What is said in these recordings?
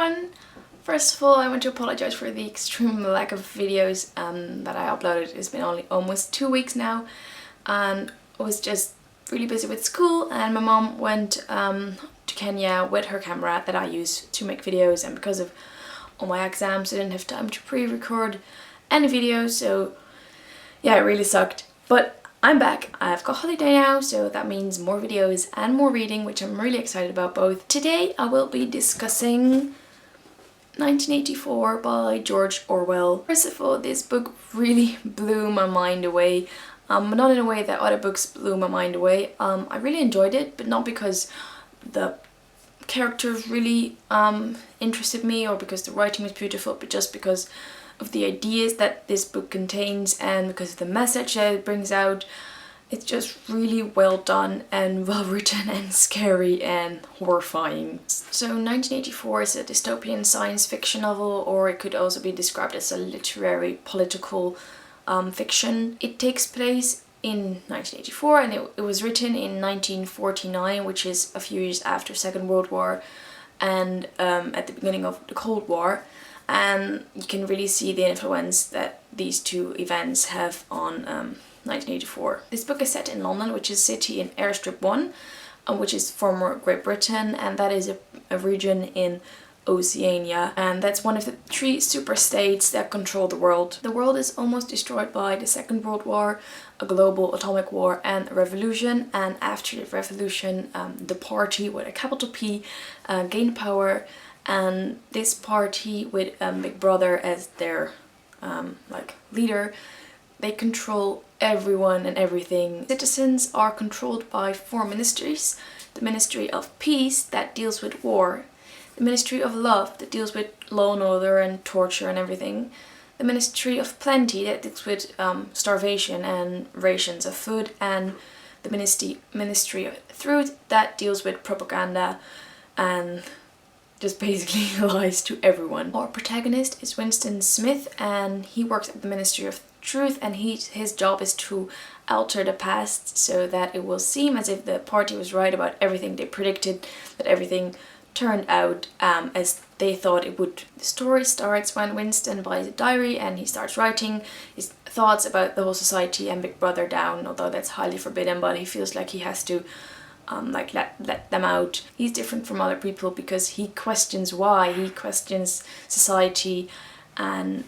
everyone! First of all, I want to apologize for the extreme lack of videos that I uploaded. It's been only almost 2 weeks now, and I was just really busy with school, and my mom went to Kenya with her camera that I use to make videos, and because of all my exams I didn't have time to pre-record any videos, so yeah, it really sucked. But I'm back. I've got holiday now, so that means more videos and more reading, which I'm really excited about both. Today I will be discussing 1984 by George Orwell. First of all, this book really blew my mind away. Not in a way that other books blew my mind away. I really enjoyed it, but not because the characters really interested me or because the writing was beautiful, but just because of the ideas that this book contains and because of the message that it brings out. It's just really well done and well written and scary and horrifying. So 1984 is a dystopian science fiction novel, or it could also be described as a literary political fiction. It takes place in 1984 and it was written in 1949, which is a few years after Second World War and at the beginning of the Cold War. And you can really see the influence that these two events have on 1984. This book is set in London, which is a city in Airstrip 1, which is former Great Britain, and that is a region in Oceania, and that's one of the 3 super-states that control the world. The world is almost destroyed by the Second World War, a global atomic war, and a revolution, and after the revolution the party with a capital P gained power, and this party with Big Brother as their leader, they control everyone and everything. Citizens are controlled by 4 ministries: the Ministry of Peace that deals with war, the Ministry of Love that deals with law and order and torture and everything, the Ministry of Plenty that deals with starvation and rations of food, and the Ministry of Truth that deals with propaganda and just basically lies to everyone. Our protagonist is Winston Smith, and he works at the Ministry of Truth, and his job is to alter the past so that it will seem as if the party was right about everything they predicted, that everything turned out as they thought it would. The story starts when Winston buys a diary and he starts writing his thoughts about the whole society and Big Brother down, although that's highly forbidden, but he feels like he has to let them out. He's different from other people because he questions why. He questions society and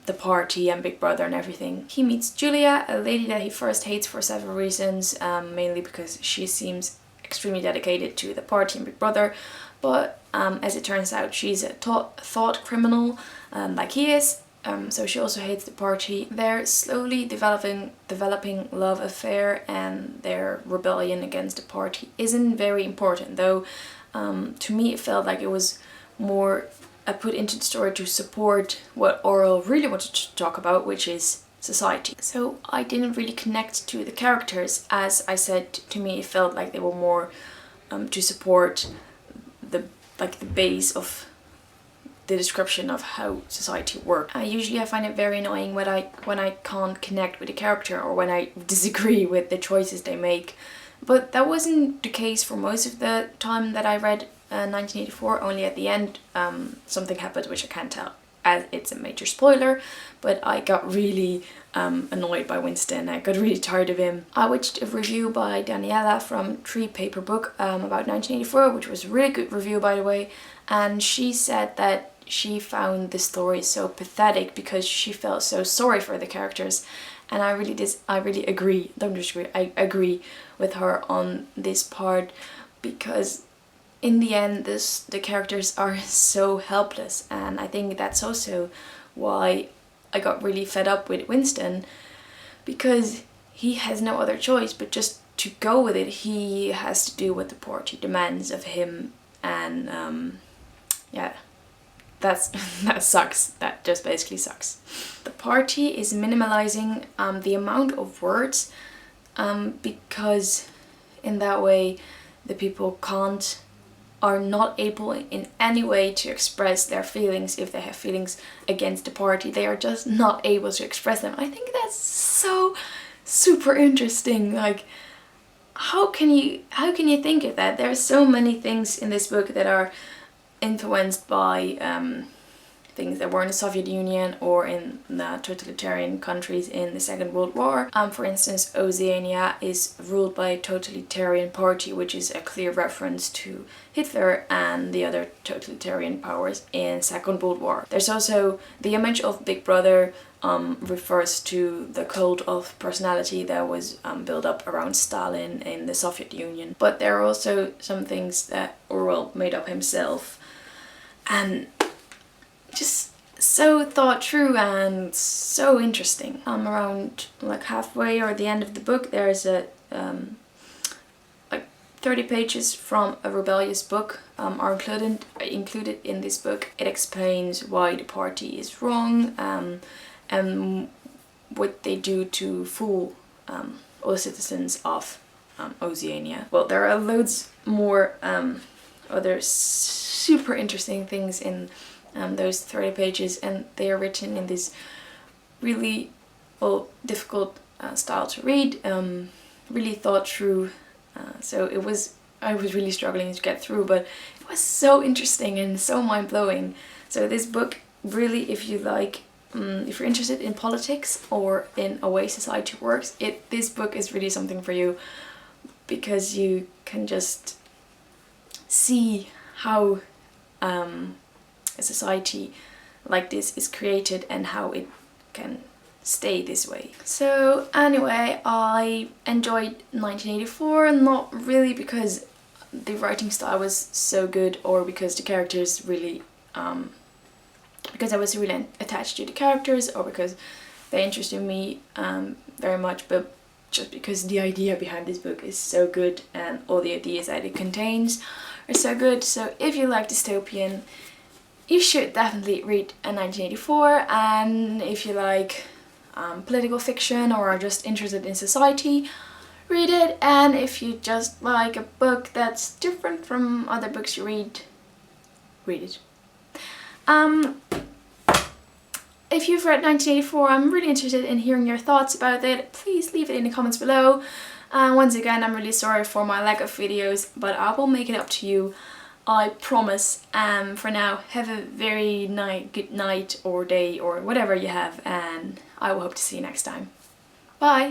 the party and Big Brother and everything. He meets Julia, a lady that he first hates for several reasons, mainly because she seems extremely dedicated to the party and Big Brother, but as it turns out she's a thought criminal like he is, so she also hates the party. They're slowly developing love affair, and their rebellion against the party isn't very important, though to me it felt like it was more put into the story to support what Orwell really wanted to talk about, which is society. So I didn't really connect to the characters. As I said, to me it felt like they were more to support the base of the description of how society works. Usually I find it very annoying when I can't connect with the character or when I disagree with the choices they make. But that wasn't the case for most of the time that I read 1984. Only at the end something happened which I can't tell as it's a major spoiler, but I got really annoyed by Winston. I got really tired of him. I watched a review by Daniela from Tree Paper Book about 1984, which was a really good review, by the way, and she said that she found the story so pathetic because she felt so sorry for the characters, and I really agree. Don't disagree. I agree with her on this part, because in the end the characters are so helpless, and I think that's also why I got really fed up with Winston, because he has no other choice but just to go with it. He has to do what the party demands of him, and yeah, that sucks. That just basically sucks. The party is minimalizing the amount of words because in that way the people are not able in any way to express their feelings. If they have feelings against the party, they are just not able to express them. I think that's so super interesting. Like, how can you think of that? There are so many things in this book that are influenced by things that were in the Soviet Union or in the totalitarian countries in the Second World War. For instance, Oceania is ruled by a totalitarian party, which is a clear reference to Hitler and the other totalitarian powers in Second World War. There's also the image of Big Brother refers to the cult of personality that was built up around Stalin in the Soviet Union. But there are also some things that Orwell made up himself, and just so thought through and so interesting. Around like halfway or the end of the book, there's a like 30 pages from a rebellious book are included in this book. It explains why the party is wrong and what they do to fool all the citizens of Oceania. Well, there are loads more other super interesting things in those 30 pages, and they are written in this really difficult style to read, really thought through, so I was really struggling to get through, but it was so interesting and so mind-blowing. So this book really, if you like, if you're interested in politics or in a way society works, this book is really something for you, because you can just see how a society like this is created and how it can stay this way. So anyway, I enjoyed 1984, not really because the writing style was so good or because the characters really because I was really attached to the characters or because they interested me very much, but just because the idea behind this book is so good and all the ideas that it contains are so good. So if you like dystopian, you should definitely read 1984, and if you like political fiction or are just interested in society, read it. And if you just like a book that's different from other books you read it. If you've read 1984, I'm really interested in hearing your thoughts about it. Please leave it in the comments below. Once again, I'm really sorry for my lack of videos, but I will make it up to you, I promise. For now, have a very good night or day or whatever you have, and I will hope to see you next time. Bye!